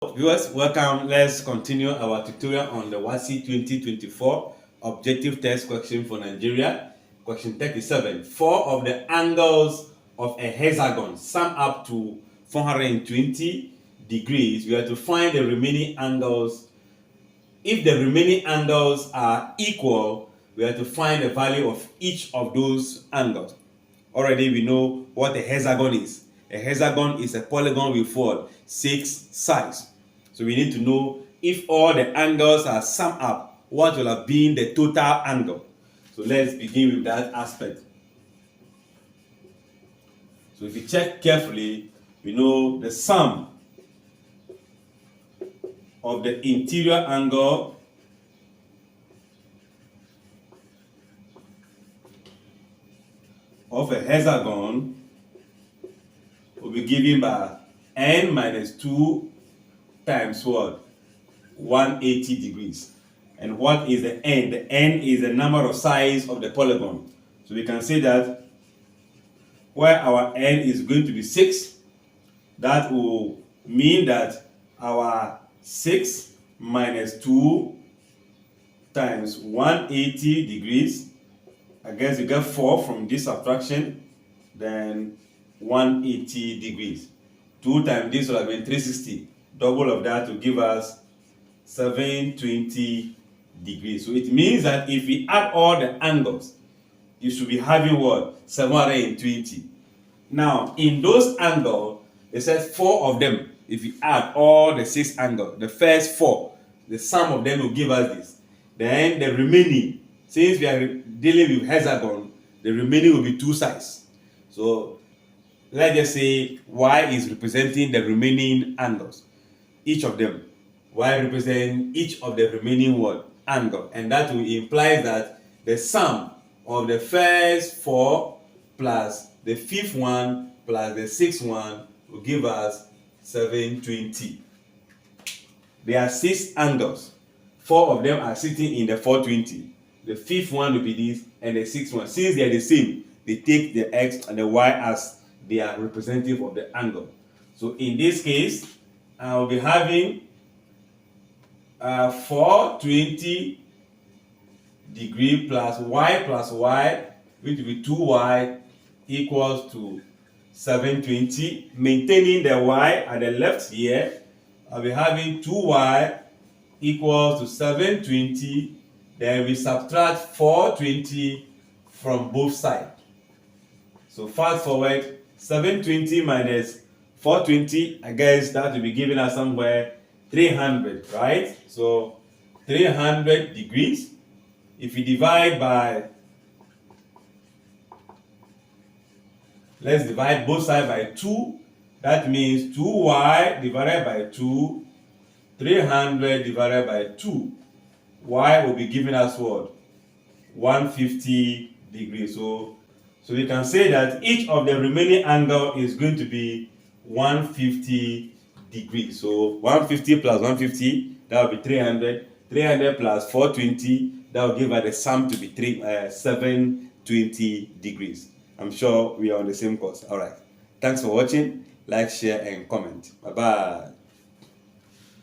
Viewers, welcome. Let's continue our tutorial on the WASSCE 2024 objective test question for Nigeria. Question 37. Four of the angles of a hexagon sum up to 420 degrees. We have to find the remaining angles. If the remaining angles are equal, we have to find the value of each of those angles. Already we know what a hexagon is. A hexagon is a polygon with what? 6 sides. So we need to know if all the angles are summed up, what will have been the total angle. So let's begin with that aspect. So if you check carefully, we know the sum of the interior angle of a hexagon will be given by n minus 2 times what? 180 degrees. And what is the n? The n is the number of sides of the polygon. So we can say that where our n is going to be 6, that will mean that our 6 minus 2 times 180 degrees, I guess you get 4 from this subtraction, then 180 degrees. 2 times this will have been 360. Double of that will give us 720 degrees. So it means that if we add all the angles, you should be having what? 720. Now, in those angles, it says 4 of them. If we add all the 6 angles, the first 4, the sum of them will give us this. Then the remaining, since we are dealing with hexagon, the remaining will be 2 sides. So let's just say y is representing the remaining angles. Each of them. Y represents each of the remaining what? Angle. And that will imply that the sum of the first 4 plus the 5th one plus the 6th one will give us 720. There are 6 angles. 4 of them are sitting in the 420. The 5th one will be this, and the 6th one. Since they are the same, they take the x and the y as they are representative of the angle. So in this case, I will be having 420 degree plus y, which will be 2y equals to 720. Maintaining the y at the left here, I'll be having 2y equals to 720. Then we subtract 420 from both sides. So fast forward, 720 minus 420, I guess that will be giving us somewhere 300, right? So 300 degrees. If you divide by, let's divide both sides by 2. That means 2y divided by 2, 300 divided by 2. Y will be giving us what? 150 degrees. So we can say that each of the remaining angle is going to be 150 degrees. So 150 plus 150, that will be 300. 300 plus 420, that will give us the sum to be 720 degrees. I'm sure we are on the same course. All right. Thanks for watching. Like, share, and comment. Bye-bye.